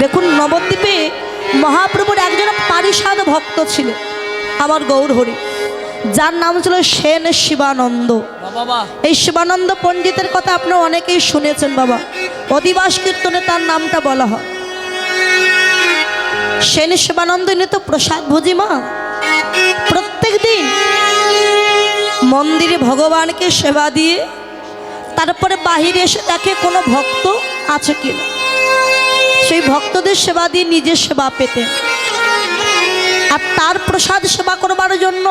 দেখুন নবদ্বীপে মহাপ্রভুর একজন পারিষদ ভক্ত ছিলেন আমার গৌর হরি, যার নাম ছিল সেন শিবানন্দ। এই শিবানন্দ পণ্ডিতের কথা আপনারা অনেকেই শুনেছেন বাবা, অধিবাস কীর্তনে তার নামটা বলা হয়। সেন শিবানন্দ ইনি তো প্রসাদ ভোজি মা, প্রত্যেক দিন মন্দিরে ভগবানকে সেবা দিয়ে তারপরে বাহিরে এসে দেখে কোনো ভক্ত আছে কিনা, সেই ভক্তদের সেবা দিয়ে নিজের সেবা পেতেন। আর তার প্রসাদ সেবা করবার জন্য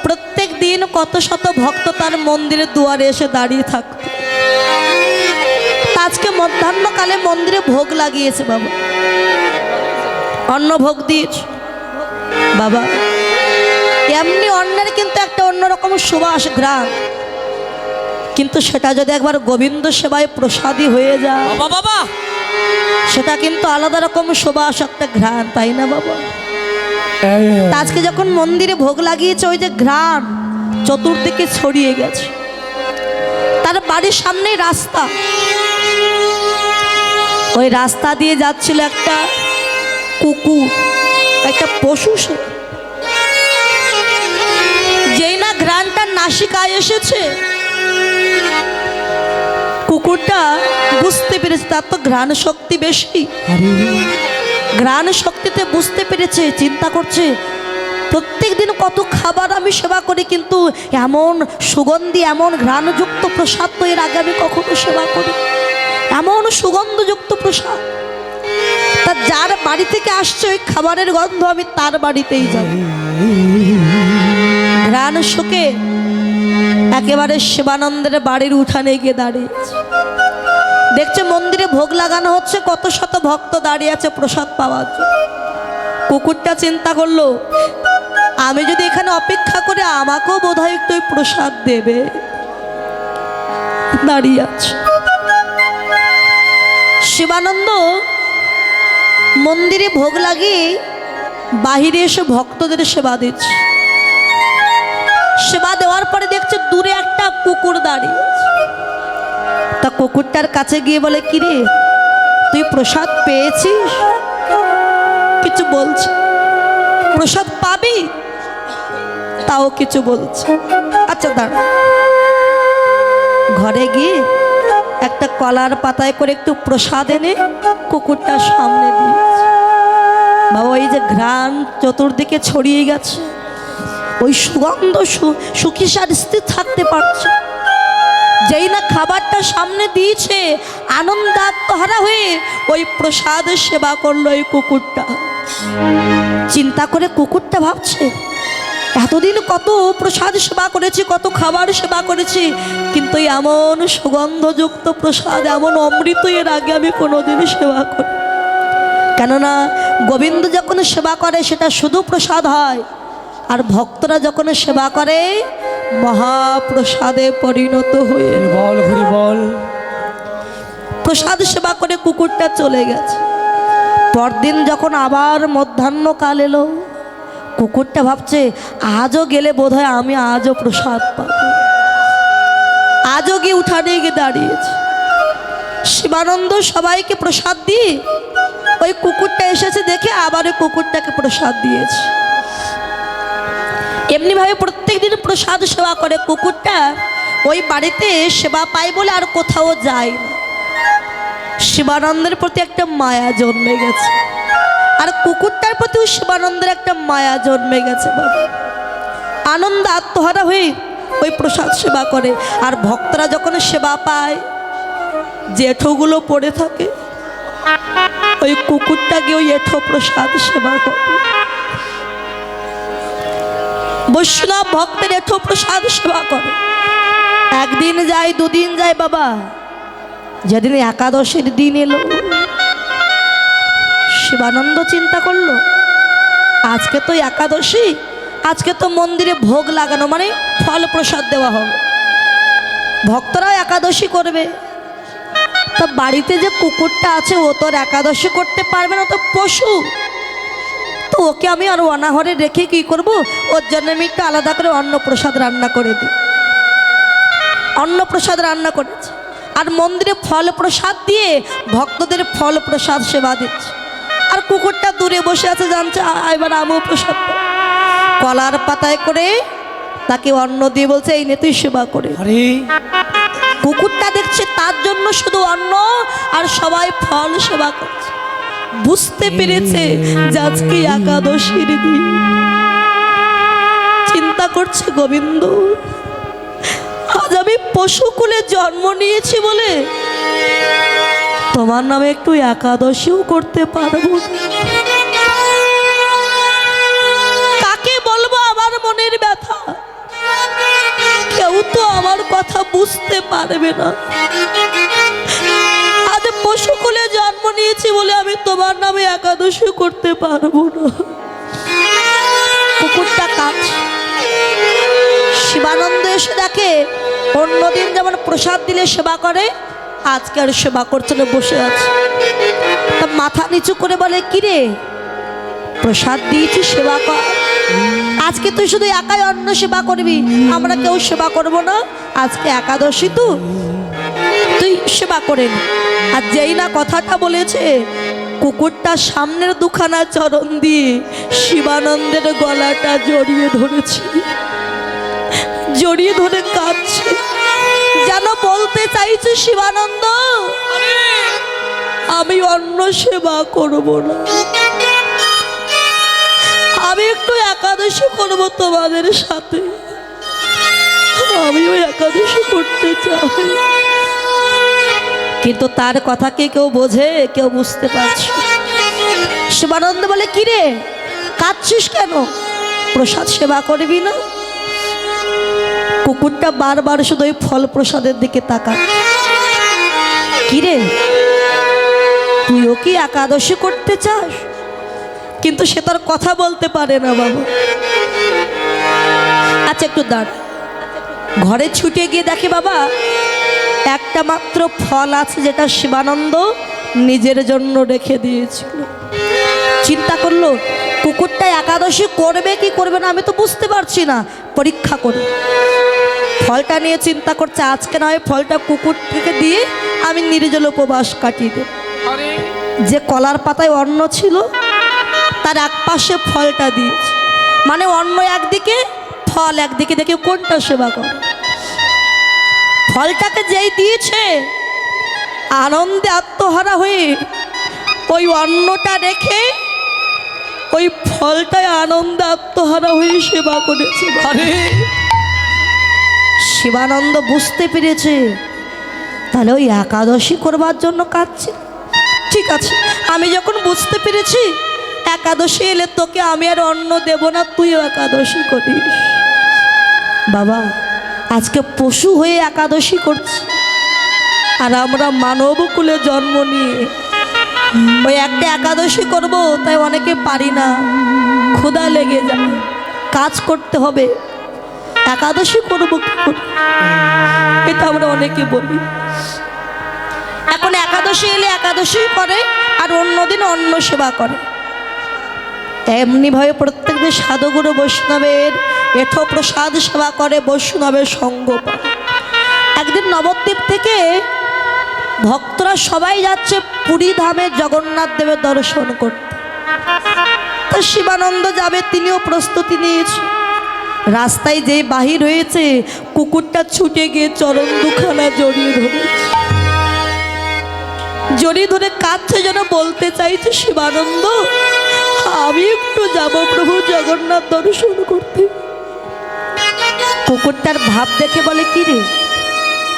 প্রত্যেক দিন কত শত ভক্ত তার মন্দিরের দুয়ারে এসে দাঁড়িয়ে থাকত। আজকে মধ্যাহ্নকালে মন্দিরে ভোগ লাগিয়েছে বাবা, অন্ন ভোগ দিয়েছে বাবা। এমনি অন্নের কিন্তু একটা অন্যরকম সুবাস ঘ্রাণ, কিন্তু সেটা যদি একবার গোবিন্দ সেবায় প্রসাদী হয়ে যায় বাবা, সেটা কিন্তু আলাদা রকম সুবাস একটা ঘ্রাণ, তাই না বাবা? আজকে যখন মন্দিরে ভোগ লাগিয়েছে ওই যে ঘ্রাণ চতুর্দিকে ছড়িয়ে গেছে। তার বাড়ির সামনেই রাস্তা, ওই রাস্তা দিয়ে যাচ্ছিল একটা কুকুর, একটা পশু। যেই না ঘ্রাণটা নাসিকায় এসেছে, কুকুরটা বুঝতে পেরেছে তার তো ঘ্রাণ শক্তি বেশি। ঘ্রাণ শক্তিতে বুঝতে পেরেছে, চিন্তা করছে প্রত্যেক দিন কত খাবার আমি সেবা করি, কিন্তু এমন সুগন্ধি এমন ঘ্রাণযুক্ত প্রসাদ তো এর আগে আমি কখনো সেবা করি, এমন সুগন্ধযুক্ত প্রসাদ। তা যার বাড়ি থেকে আসছে ওই খাবারের গন্ধ আমি তার বাড়িতেই যাব। ঘ্রাণ শুকে একেবারে শিবানন্দের বাড়ির উঠানে গিয়ে দাঁড়িয়েছে, দেখছে মন্দিরে ভোগ লাগানো হচ্ছে, কত শত ভক্ত দাঁড়িয়ে আছে প্রসাদ পাওয়ার জন্য। কুকুরটা চিন্তা করলো আমি যদি এখানে অপেক্ষা করে আমাকেও বোধহয় একটু প্রসাদ দেবে, দাঁড়িয়ে আছে। শিবানন্দ মন্দিরে ভোগ লাগিয়ে বাহিরে এসে ভক্তদের সেবা দিচ্ছে। সেবা দেওয়ার পরে দেখছে দূরে একটা কুকুর দাঁড়িয়ে, তা কুকুরটার কাছে গিয়ে বলে কিরে তুই প্রসাদ পেয়েছিস? কিছু বলছে। প্রসাদ পাবি? তাও কিছু বলছে। আচ্ছা দাঁড়া। ঘরে গিয়ে একটা কলার পাতায় করে একটু প্রসাদ এনে কুকুরটার সামনে দিয়েছে। বাবা এই যে ঘ্রাণ চতুর্দিকে ছড়িয়ে গেছে, ওই সুগন্ধ সুখিসার স্থির থাকতে পারছে। যেই না খাবারটা সামনে দিয়েছে আনন্দাত্মহারা হয়ে ওই প্রসাদ সেবা করলো ওই কুকুরটা। চিন্তা করে কুকুরটা ভাবছে এতদিন কত প্রসাদ সেবা করেছি, কত খাবার সেবা করেছি, কিন্তু এমন সুগন্ধযুক্ত প্রসাদ, এমন অমৃত এর আগে আমি কোনোদিন সেবা করি। কেননা গোবিন্দ যখন সেবা করে সেটা শুধু প্রসাদ হয়, আর ভক্তরা যখন সেবা করে মহাপ্রসাদে পরিণত হয়ে বল হরি বল। প্রসাদ সেবা করে কুকুরটা চলে গেছে। পরদিন যখন আবার মধ্যাহ্নকাল এলো, কুকুরটা ভাবছে আজও গেলে বোধহয় আমি আজও প্রসাদ পাবো। আজও গিয়ে উঠানে গিয়ে দাঁড়িয়েছে। শিবানন্দ সবাইকে প্রসাদ দিয়ে ওই কুকুরটা এসেছে দেখে আবার ওই কুকুরটাকে প্রসাদ দিয়েছে। এমনিভাবে প্রত্যেক দিন প্রসাদ সেবা করে। কুকুরটা ওই বাড়িতে সেবা পায় বলে আর কোথাও যায় না। শিবানন্দের প্রতি একটা মায়া জন্মে গেছে, আর কুকুরটার প্রতিও শিবানন্দের একটা মায়া জন্মে গেছে। বাবা আনন্দ আত্মহারা হয়ে ওই প্রসাদ সেবা করে। আর ভক্তরা যখন সেবা পায়, যে এঁঠোগুলো পড়ে থাকে ওই কুকুরটাকে ওই এঁঠো প্রসাদ সেবা করে। বৈষ্ণব ভক্তের এঁঠো প্রসাদ সেবা করে। একদিন যায়, দুদিন যায় বাবা, যেদিন একাদশীর দিন এলো, শিবানন্দ চিন্তা করলো আজকে তো একাদশী, আজকে তো মন্দিরে ভোগ লাগানো মানে ফল প্রসাদ দেওয়া হবে, ভক্তরাও একাদশী করবে। তা বাড়িতে যে কুকুরটা আছে ও তো আর একাদশী করতে পারবে না, তো পশু, তো ওকে আমি আর অনাহরে রেখে কি করব, ওর জন্য আমি একটু আলাদা করে অন্নপ্রসাদ রান্না করে দিই। অন্নপ্রসাদ রান্না করেছে, আর মন্দিরে ফল প্রসাদ দিয়ে ভক্তদের ফল প্রসাদ সেবা দিচ্ছে। কুকুরটা দূরে বসে আছে, জানছে এবার আমিও প্রসাদ পাবো। কলার পাতায় করে তাকে অন্ন দিয়ে বলছে, এই নে তুই সেবা করে। আরে কুকুরটা দেখছে তার জন্য শুধু অন্ন আর সবাই ফল সেবা করছে। বুঝতে পেরেছে যে আজকে একাদশীর দিন। চিন্তা করছে, গোবিন্দ আজ আমি পশুকুলে জন্ম নিয়েছি বলে তোমার নামে একটু একাদশীও করতে পারবো না। কাকে বলবো আমার মনের ব্যথা? কেউ তো আমার কথা বুঝতে পারবে না। আজ পশুকুলে জন্ম নিয়েছি বলে আমি তোমার নামে একাদশী করতে পারবো না। কুকুরটা কাঁদছে। শিবানন্দ এসে দেখে অন্যদিন যেমন প্রসাদ দিলে সেবা করে, আজকে আর সেবা করছে না, বসে আছে। তা মাথা নিচু করে বলে, কিরে প্রসাদ দিয়েছি সেবা কর, আজকে তুই শুধু একাই অন্ন সেবা করবি, আমরা কেউ সেবা করব না, আজকে একাদশী তুই সেবা করে নি। আর যেই না কথাটা বলেছে, কুকুরটা সামনের দুখানা চরণ দিয়ে শিবানন্দের গলাটা জড়িয়ে ধরেছে, জড়িয়ে ধরে কাঁদছে, যেন বলতে চাইছে, শিবানন্দ আমি অন্ন সেবা করব না, আমি একটু একাদশী করব তোমাদের সাথে, আমিও একাদশী করতে চাই। কিন্তু তার কথা কি কেউ বোঝে? কেউ বুঝতে পারছে। শিবানন্দ বলে, কিরে কাঁদছিস কেন, প্রসাদ সেবা করবি না? কুকুরটা বারবার শুধু ওই ফল প্রসাদের দিকে তাকায়। কিরে তুইও কি একাদশী করতে চাস? কিন্তু সে তার কথা বলতে পারে না বাবা। আচ্ছা একটু দাঁড়। ঘরে ছুটে গিয়ে দেখে বাবা একটা মাত্র ফল আছে, যেটা শিবানন্দ নিজের জন্য রেখে দিয়েছিল। চিন্তা করলো কুকুরটা একাদশী করবে কি করবে না আমি তো বুঝতে পারছি না, পরীক্ষা করি। ফলটা নিয়ে চিন্তা করছে, আজকে না হয় ফলটা কুকুরটাকে দিয়ে আমি নির্জল উপবাস কাটিয়ে দেব। যে কলার পাতায় অন্ন ছিল তার এক পাশে ফলটা দিয়েছে, মানে অন্ন একদিকে ফল একদিকে, দেখে কোনটা সেবা করে। ফলটাকে যেই দিয়েছে, আনন্দে আত্মহারা হয়ে ওই অন্নটা রেখে ওই ফলটায় আনন্দে আত্মহারা হয়ে সেবা করেছে। আরে শিবানন্দ বুঝতে পেরেছে, তাহলে ওই একাদশী করবার জন্য কাঁদছে। ঠিক আছে, আমি যখন বুঝতে পেরেছি একাদশী এলে তোকে আমি আর অন্ন দেব না, তুইও একাদশী করিস। বাবা আজকে পশু হয়ে একাদশী করছি, আর আমরা মানব কুলে জন্ম নিয়ে ওই একটা একাদশী করব, তাই অনেকে পারি না, ক্ষুধা লেগে যায়, কাজ করতে হবে, একাদশী করবো কি করে? এটা আমরা অনেকে বলি। এখন একাদশী এলে একাদশী করে, আর অন্যদিন অন্ন সেবা করে। এমনিভাবে প্রত্যেকদিন সাধুগুরু বৈষ্ণবের এঠ প্রসাদ সেবা করে, বৈষ্ণবের সঙ্গ পায়। একদিন নবদ্বীপ থেকে ভক্তরা সবাই যাচ্ছে পুরী ধামে জগন্নাথ দেবের দর্শন করতে। তা শিবানন্দ যাবে, তিনিও প্রস্তুতি নিয়েছে। রাস্তায় যেই বাহির হয়েছে, কুকুরটা ছুটে গিয়ে চরণ দুখানা জড়িয়ে ধরেছে, জড়িয়ে ধরে কাঁদছে, যেন বলতে চাইছে, শিবানন্দ আমি একটু যাব প্রভু জগন্নাথ দর্শন করতে। কুকুরটার ভাব দেখে বলে, কি রে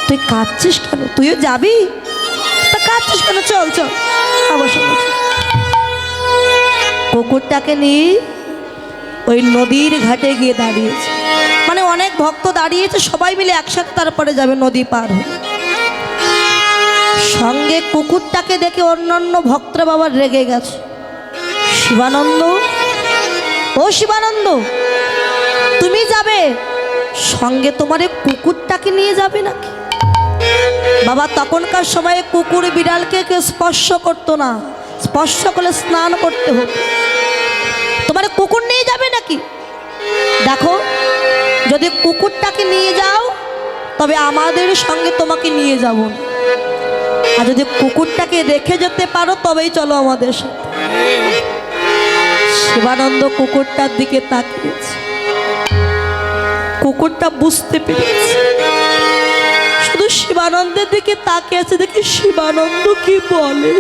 তুই কাঁদছিস কেন, তুইও যাবি? তা কাঁদছিস কেন, চল চল আমার সঙ্গে। কুকুরটাকে নিয়ে ওই নদীর ঘাটে গিয়ে দাঁড়িয়েছে, মানে অনেক ভক্ত দাঁড়িয়েছে, সবাই মিলে একসাথে তারপরে যাবে নদী পার হয়ে। সঙ্গে কুকুরটাকে দেখে অন্যান্য ভক্তরা বাবা রেগে গেছে। শিবানন্দ, ও শিবানন্দ তুমি যাবে, সঙ্গে তোমার কুকুরটাকে নিয়ে যাবে নাকি? বাবা তখনকার সময়ে কুকুর বিড়ালকে কেউ স্পর্শ করতো না, স্পর্শ করলে স্নান করতে হতো। তোমার কুকুর নিয়ে যাবে নাকি? দেখো যদি কুকুরটাকে নিয়ে যাও তবে আমাদের সঙ্গে তোমাকে নিয়ে যাব, আর যদি কুকুরটাকে রেখে যেতে পারো তবেই চলো আমাদের সাথে। শিবানন্দ কুকুরটার দিকে তাকিয়েছে। কুকুরটা বুঝতে পেরেছে, শুধু শিবানন্দের দিকে তাকিয়েছে। দেখি শিবানন্দ কি বলে,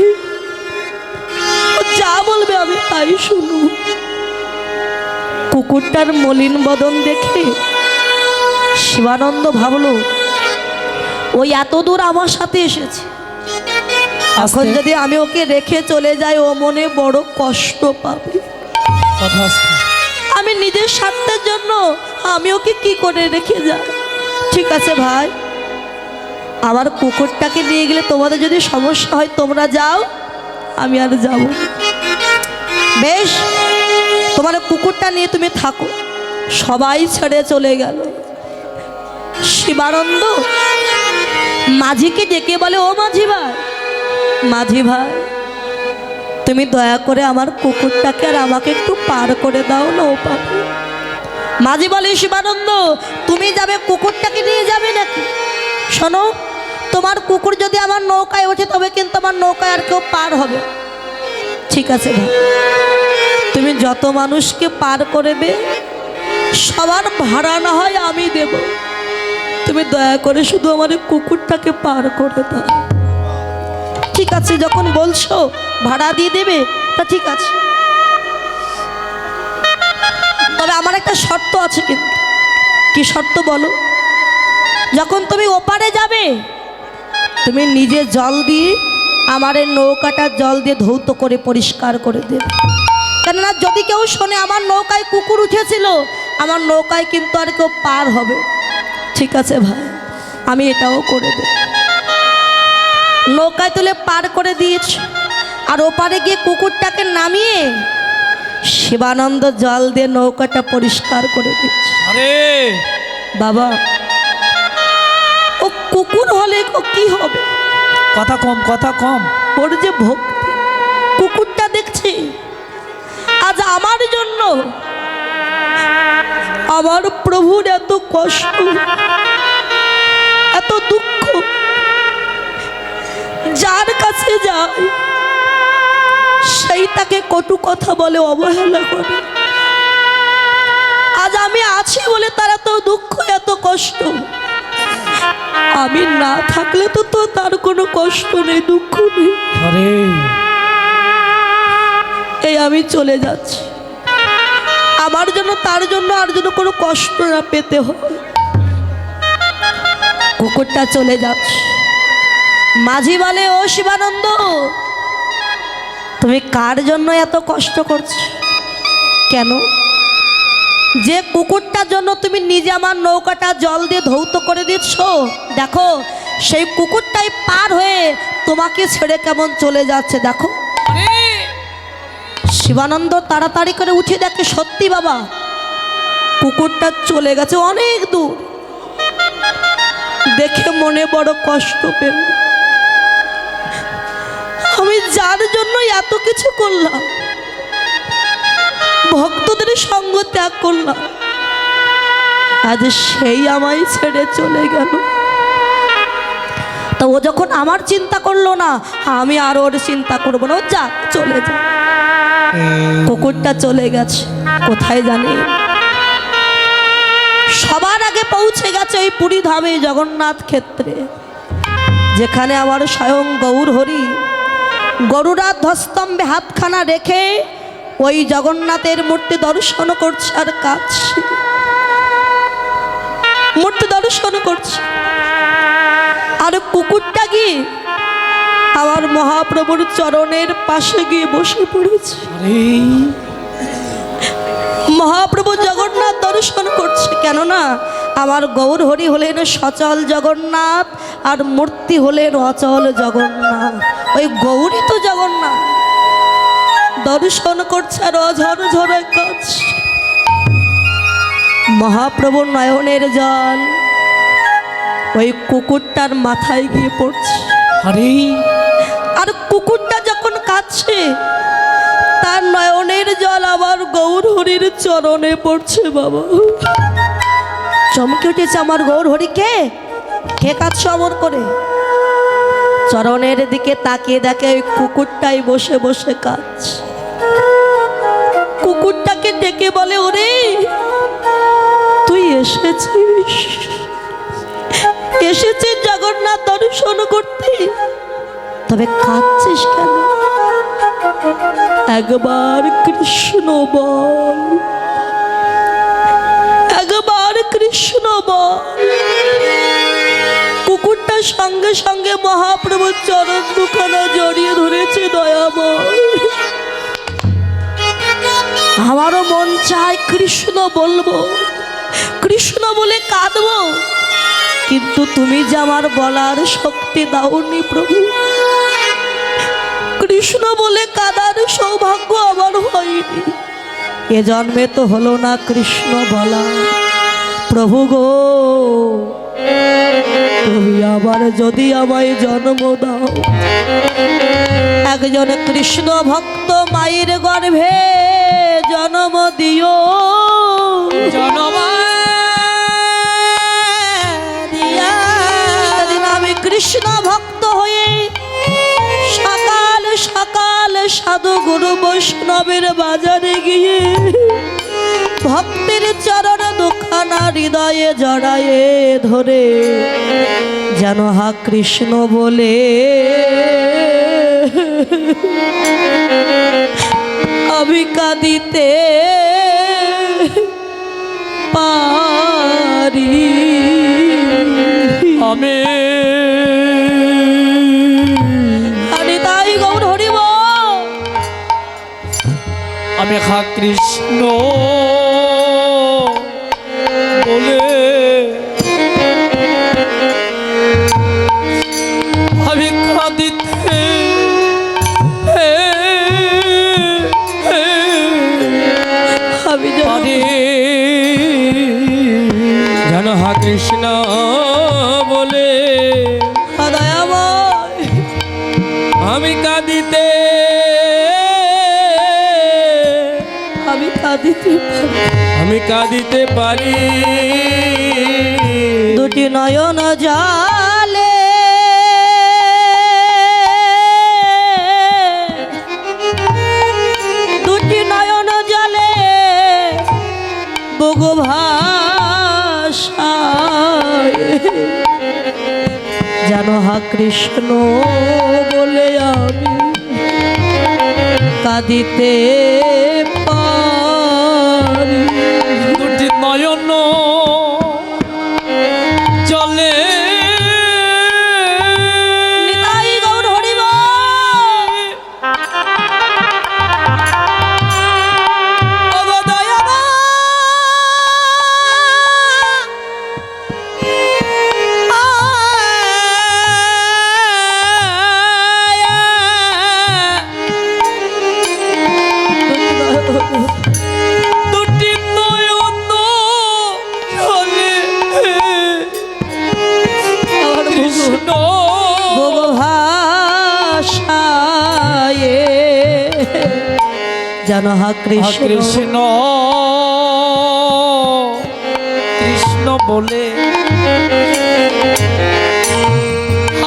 ও যা বলবে আমি তাই শুনু। কুকুরটার মলিন বদন দেখে শিবানন্দ ভাবলো, ওই এত দূর আমার সাথে এসেছে, এখন যদি আমি ওকে রেখে চলে যাই ও মনে বড় কষ্ট পাবে। আমি নিজের স্বার্থের জন্য আমি ওকে কি করে রেখে যাই। ঠিক আছে ভাই, আমার কুকুরটাকে নিয়ে গেলে তোমাদের যদি সমস্যা হয় তোমরা যাও, আমি আর যাব। বেশ, তোমার কুকুরটা নিয়ে তুমি থাকো। সবাই ছেড়ে চলে গেল। শিবানন্দ মাঝিকে ডেকে বলে, ও মাঝি ভাই, মাঝি ভাই, তুমি দয়া করে আমার কুকুরটাকে আর আমাকে একটু পার করে দাও না ও পাবে। মাঝি বলে, শিবানন্দ তুমি যাবে, কুকুরটাকে নিয়ে যাবে নাকি? শোনো, তোমার কুকুর যদি আমার নৌকায় ওঠে তবে কিন্তু আমার নৌকায় আর কেউ পার হবে। ঠিক আছে ভাই, তুমি যত মানুষকে পার করবে সবার ভাড়া না হয় আমি দেব, তুমি দয়া করে শুধু আমার কুকুরটাকে পার করে দাও। ঠিক আছে, যখন বলছো ভাড়া দিয়ে দেবে তা ঠিক আছে, তবে আমার একটা শর্ত আছে। কিন্তু কি শর্ত বলো? যখন তুমি ওপারে যাবে তুমি নিজে জল দিয়ে আমার এই নৌকাটা জল দিয়ে ধৌত করে পরিষ্কার করে দেবে। কেননা যদি কেউ শোনে আমার নৌকায় কুকুর উঠেছিল, আমার নৌকায় কিন্তু আর কেউ পার হবে। ঠিক আছে ভাই, আমি এটাও করে দেব। নৌকায় তুলে পার করে দিয়েছ, আর ওপারে গিয়ে কুকুরটাকে নামিয়ে শিবানন্দ জল দিয়ে নৌকাটা পরিষ্কার করে দিচ্ছে। আরে বাবা, ও কুকুর হলে কি হবে? কথা কম, কথা কম। ওর যে ভক্তি, কুকুরটা দেখছি আজ আমার জন্য আমার প্রভুর এত কষ্ট, এত দুঃখ, যার কাছে যায় সেই তাকে কটু কথা বলে, অবহেলা করে। আজ আমি আছি বলে তার এত দুঃখ, এত কষ্ট। আমি না থাকলে তো তার কোনো কষ্ট নেই, দুঃখ নেই। আরে এই আমি চলে যাচ্ছি, আমার জন্য তার জন্য আর যেন কোনো কষ্ট না পেতে হয়। কুকুরটা চলে যাচ্ছে। মাঝি বলে, ও শিবানন্দ তুমি কার জন্য এত কষ্ট করছো? কেন? যে কুকুরটার জন্য তুমি নিজে আমার নৌকাটা জল দিয়ে ধৌত করে দিচ্ছ, দেখো সেই কুকুরটাই পার হয়ে তোমাকে ছেড়ে কেমন চলে যাচ্ছে দেখো। শিবানন্দ তাড়াতাড়ি করে উঠে দেখে, সত্যি বাবা কুকুরটা চলে গেছে অনেক দূর। দেখে মনে বড় কষ্ট পেল। আমি যার জন্য এত কিছু করলাম, ভক্তদের সঙ্গ ত্যাগ করলাম, আজ সেই আমায় ছেড়ে চলে গেল। তো ও যখন আমার চিন্তা করলো না, আমি আর ওর চিন্তা করবো না, ও যাক, চলে যা। কুকুরটা চলে গেছে কোথায় জানি? সবার আগে পৌঁছে গেছে ওই পুরী ধামে, জগন্নাথ ক্ষেত্রে, যেখানে আমার স্বয়ং গৌর হরি গরুড়ার ধ্বস্তম্ভে হাতখানা রেখে ওই জগন্নাথের মূর্তি দর্শন করছে আর কাঁদছে। মূর্তি দর্শন করছে আর কুকুরটা গিয়ে আমার মহাপ্রভুর চরণের পাশে গিয়ে বসে পড়েছে। মহাপ্রভু জগন্নাথ দর্শন করছে, কেননা আমার গৌর হরি হলেন সচল জগন্নাথ আর মূর্তি হলেন অচল জগন্নাথ। ওই গৌরী তো জগন্নাথ দর্শন করছে আর অঝর ঝরে কাঁদছে। মহাপ্রভুর নয়নের জল ওই কুকুরটার মাথায় গিয়ে পড়ছে। আর কুকুরটা যখন কাঁদছে তার নয়নের জল আমার গৌর হরির চরণে পড়ছে। বাবা চমকে উঠেছে, আমার গৌর হরি কে কাঁদছে অমর করে? চরণের দিকে তাকিয়ে দেখে ওই কুকুরটাই বসে বসে কাঁদছে। কুকুরটাকে ডেকে বলে, ওরে তুই এসেছিস এসেছিস জগন্নাথ দর্শন করতে, তবে কাঁদছিস কেন? একবার কৃষ্ণ বল, একবার কৃষ্ণ বল। কুকুরটা সঙ্গে সঙ্গে মহাপ্রভুর চরণ দুখানা জড়িয়ে ধরেছে। দয়াময়, আমারও মন চায় কৃষ্ণ বলবো, কৃষ্ণ বলে কাঁদবো, কিন্তু তুমি যে আমার বলার শক্তি দাওনি প্রভু। কৃষ্ণ বলে কাঁদার সৌভাগ্য আমার হয়নি, এ জন্মে তো হলো না কৃষ্ণ বলা। প্রভু গো, তুমি আবার যদি আমায় জন্ম দাও, একজন কৃষ্ণ ভক্ত মায়ের গর্ভে জন্ম দিও। জনম সেদিন আমি কৃষ্ণ ভক্ত হয়ে সকাল সকাল সাধু গুরু বৈষ্ণবের বাজারে গিয়ে ভক্তের চরণ দুখানা হৃদয়ে জড়ায়ে ধরে যেন হা কৃষ্ণ বলে আমি কাঁদিতে পারি। আমি তাই গৌর হরিব, আমি খা কৃষ্ণ বলে আমি কাঁদিতে আমি পারি। যেন হা কৃষ্ণ বলে দয়াময় আমি কাঁদিতে আমি কাঁদিতে পারি। আমি কাঁদিতে পারি। দুটি নয়ন জালে দুটি নয়ন জালে বগু ভাষায় যেন হা কৃষ্ণ বলে আমি কাঁদিতে পারি। দুটি নয়ন চলে নিতাই গৌর হরিব, দুটি নয়ন চলে কৃষ্ণ ভাষায় যেন হা কৃষ্ণ কৃষ্ণ কৃষ্ণ বলে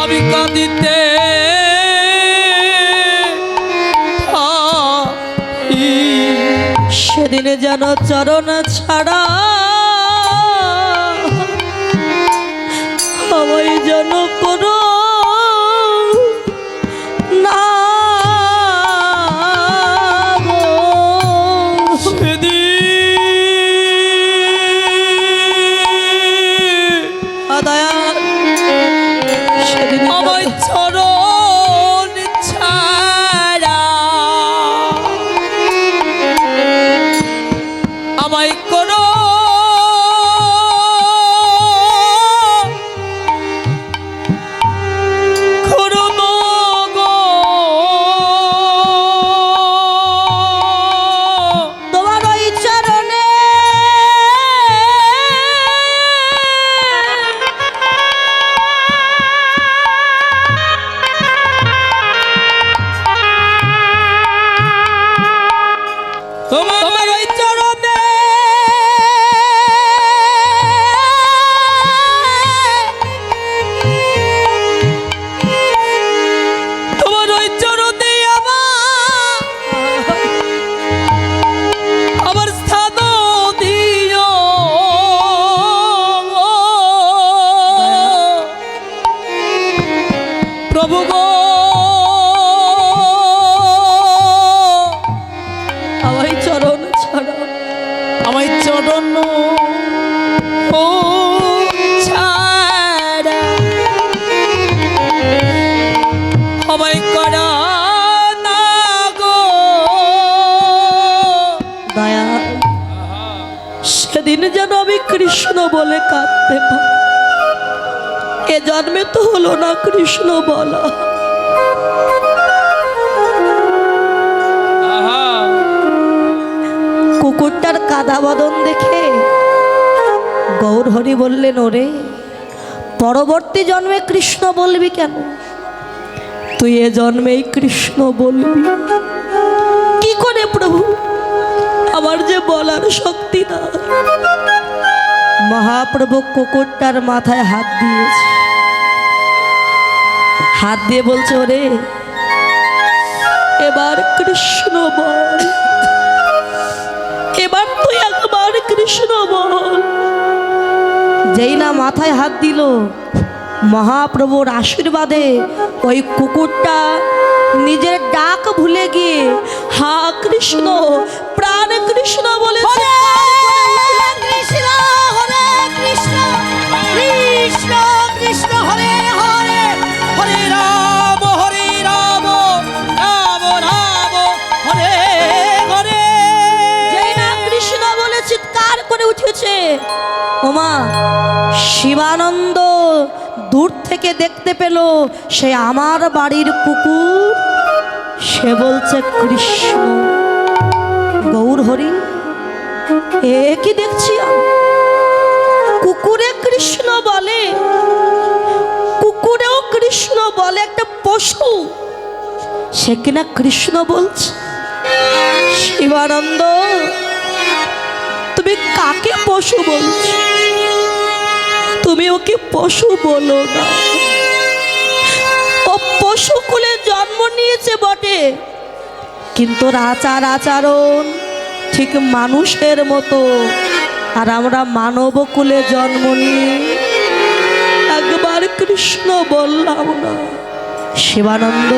আমি কাঁদিতে পারি। সেদিন যেন চরণ ছাড়া আমায় যেন করো না গো। দয়াল সেদিন আমায় চরণ ছাড়া আমায় করো যেন আমি কৃষ্ণ বলে কাঁদতে পারি। এ জন্মে তো হলো না কৃষ্ণ বলা। আহা কুকুরটার কাদা বদন দেখে গৌরহরি বললেন, ওরে পরবর্তী জন্মে কৃষ্ণ বলবি কেন? তুই এ জন্মেই কৃষ্ণ বলবি। কি করে প্রভু? আমার যে বলার শক্তি না। মহাপ্রভু কুকুরটার মাথায় হাত দিয়েছে, হাত দিয়ে বলছে, ওরে এবার কৃষ্ণ বল, এবার তুই একবার কৃষ্ণ বল। যেই না মাথায় হাত দিল, মহাপ্রভুর আশীর্বাদে ওই কুকুরটা নিজের ডাক ভুলে গিয়ে হা কৃষ্ণ, প্রাণ কৃষ্ণ বলেছে। কৃষ্ণ হরে কৃষ্ণ কৃষ্ণ কৃষ্ণ হরে হরে হরে রাম রাম রাম হরে হরে। যেই না কৃষ্ণ বলে চিৎকার করে উঠেছে, ওমা শিবানন্দ দূর থেকে দেখতে পেল সে আমার বাড়ির কুকুর, সে বলছে কৃষ্ণ। গৌরহরি, এ কি দেখছি আমি? কুকুরে কৃষ্ণ বলে, কুকুরেও কৃষ্ণ বলে, একটা পশু সে কিনা কৃষ্ণ বলছে। শিবানন্দ, তুমি কাকে পশু বলছো? তুমি ওকে পশু বলো না। ও পশু কুলে জন্ম নিয়েছে বটে, কিন্তু আচার আচরণ ঠিক মানুষের মতো। আর আমরা মানব কুলে জন্ম নিয়ে একবার কৃষ্ণ বললাম না। শিবানন্দ,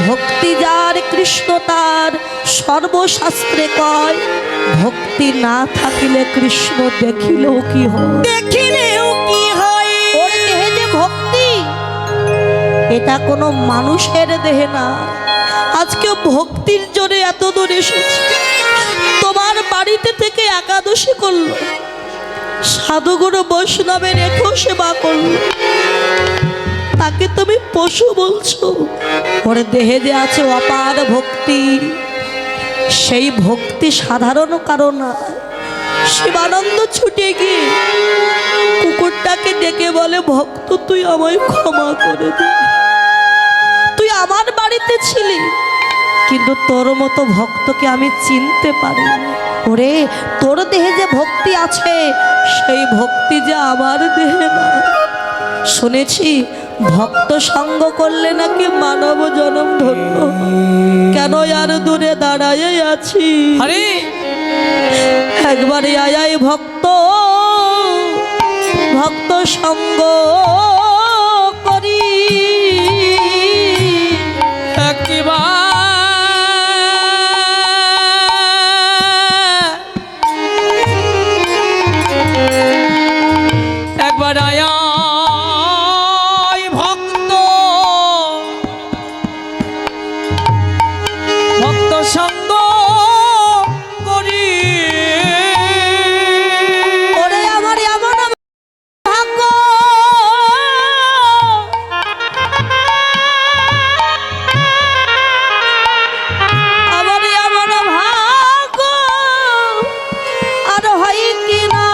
ভক্তি যার কৃষ্ণ তার, সর্বশাস্ত্রে কয় ভক্তি না থাকিলে কৃষ্ণ দেখিলেও কি হয়, দেখিলেও কি হয়। ওর দেহে যে ভক্তি, এটা কোনো মানুষের দেহে না। আজকে ভক্তির জোরে এত দূর এসেছে, তোমার বাড়িতে থেকে একাদশী করলো, সাধুগুরু বৈষ্ণবের রেখেও সেবা করলো, তাকে তুমি পশু বলছো? ওর দেহে যে আছে অপার ভক্তি, সেই ভক্তি সাধারণ কারণ নয়। শিবানন্দ ছুটে গিয়ে কুকুরটাকে ডেকে বলে, ভক্ত তুই আমায় ক্ষমা করে দে। তুই আমার বাড়িতে ছিলি, কিন্তু তোর মতো ভক্তকে আমি চিনতে পারিনি। ওরে তোর দেহে যে ভক্তি আছে, সেই ভক্তি যে আমার দেহে না। শুনেছি ভক্ত সঙ্গ করলে নাকি মানব জনম ধন্য। কেন আর দূরে দাঁড়ায় আছি? হরে একবারে আয় ভক্ত, ভক্ত সঙ্গ করি। একবার আয় ভক্ত, ভক্ত সঙ্গ করি। ওরে আমার এমন ভাগ্য, আমার এমন ভাগ্য আর হয় কি না।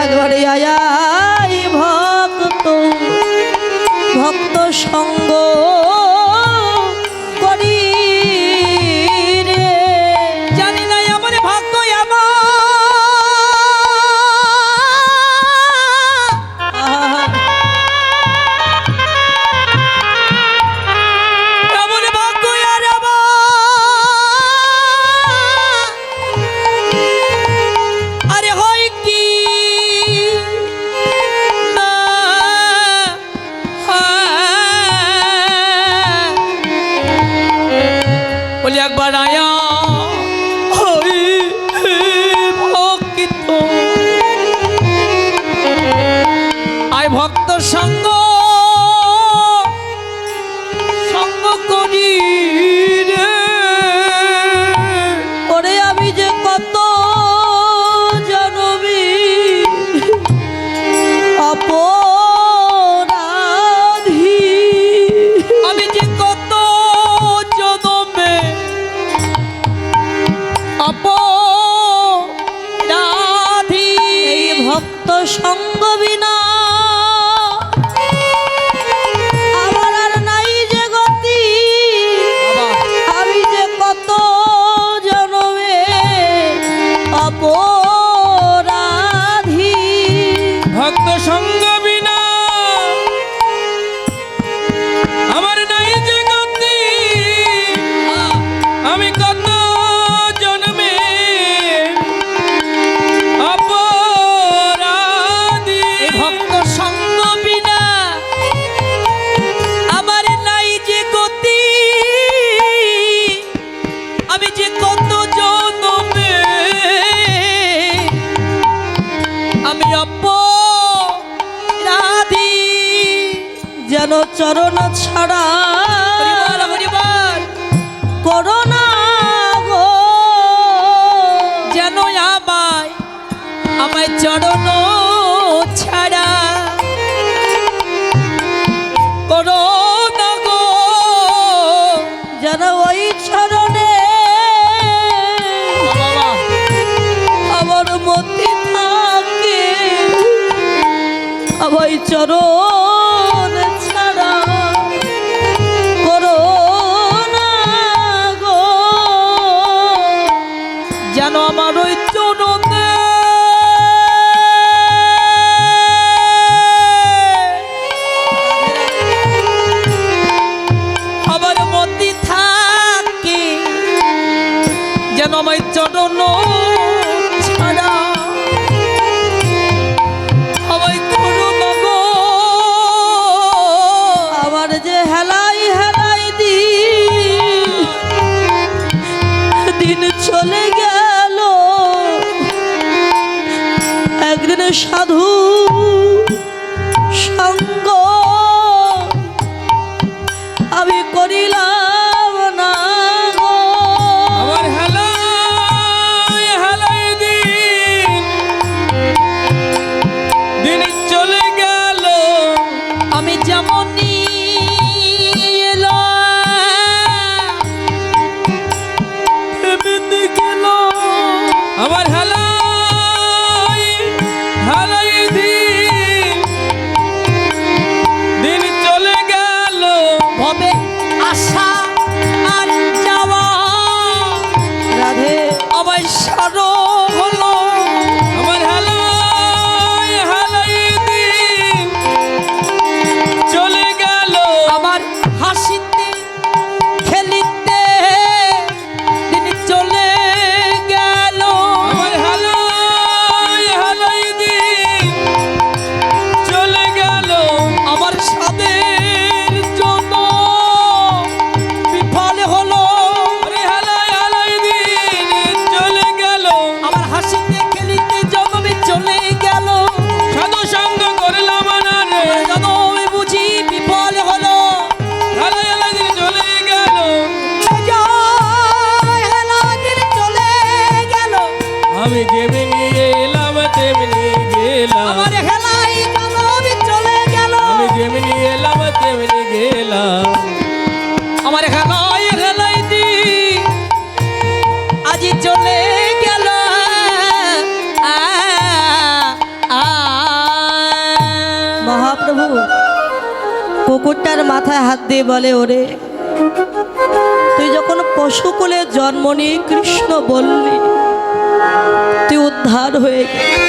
একবারে আয় ভক্ত, ভক্ত সঙ্গ করি রে। জানি না আমার ভাগ্য এমন ভাগ্য আর আরে হয় কি না। বলি একবার আয়া হই ভক্ত, আয় ভক্ত সঙ্গ সঙ্গ করি রে। ওরে আমি যে চরণ ছাড়া হরিবল হরিবল করোনা গো, যেন আমায় আমায় চরণ ছাড়া করো না গো। যেন ওই চরণে বাবা আমার মতি থাকে, আমার চরণ ছাড়া করোনা গো। যেন আমার ওই চরণে আমার মতি থাকে, যেন আমার চরণ ছাড়া আমায় করো না গো। আমার যে হেলাই হেলাই দিন চলে গেল, একদিন সাধু সঙ্গ আমি করিলাম না গো। আমার হেলাই হেলাই দিন চলে গেল, আমি যেমনই এলাম তেমনি গেল। আমার হেলাই হেলাই দিন চলে গেল, ভবে আশা আর যাওয়া রাধে আমার সারো হলো। আমার হেলাই হেলাই দিন চলে গেল, আমার হাসিতে খেলিতে দিন চলে গেল। আমার হেলাই হেলাই দিন চলে গেল, আমার সাদের জন্য বিফলে হলো। আরে হেলাই হেলাই দিন চলে গেল, আমার হাসিতে খেলিতে জন্মে চলে গেল। সাধু সঙ্গ করলাম না রে, জন্মে বুঝি বিফলে হলো। হেলাই হেলাই দিন চলে গেল, চলে গেল আমি যেমনি এলাম তেমনি গেলাম। আমার হেলাই জনবি চলে গেল আমি যেমনি এলাম তেমনি গেলাম। আমার হেলাই হেলাই দিন আজি চলে গেল। মহাপ্রভু কুকুরটার মাথায় হাত দিয়ে বলে, ওরে তুই যখন পশুকুলে জন্ম নিয়ে কৃষ্ণ বললি, তুই উদ্ধার হয়ে গেলি।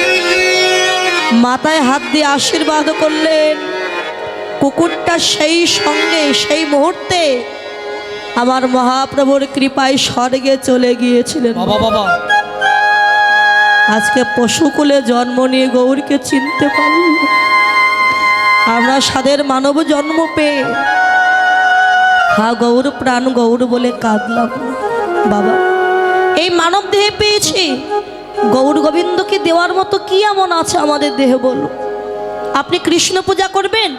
মাথায় হাত দিয়ে আশীর্বাদ করলেন। কুকুরটা সেই সঙ্গে সেই মুহূর্তে আমার মহাপ্রভুর কৃপায় স্বর্গে চলে গিয়েছিলেন। বাবা বাবা আজকে পশুকুলে জন্ম নিয়ে গৌরকে চিনতে পারল। আমরা সাদের মানব জন্ম পেয়ে হা গৌর প্রাণ গৌর বলে কাঁদলাম। বাবা এই মানব দেহে পেয়েছি, গৌর গোবিন্দকে দেওয়ার মতো কি এমন আছে আমাদের দেহে বলো? আপনি কৃষ্ণ পূজা করবেন,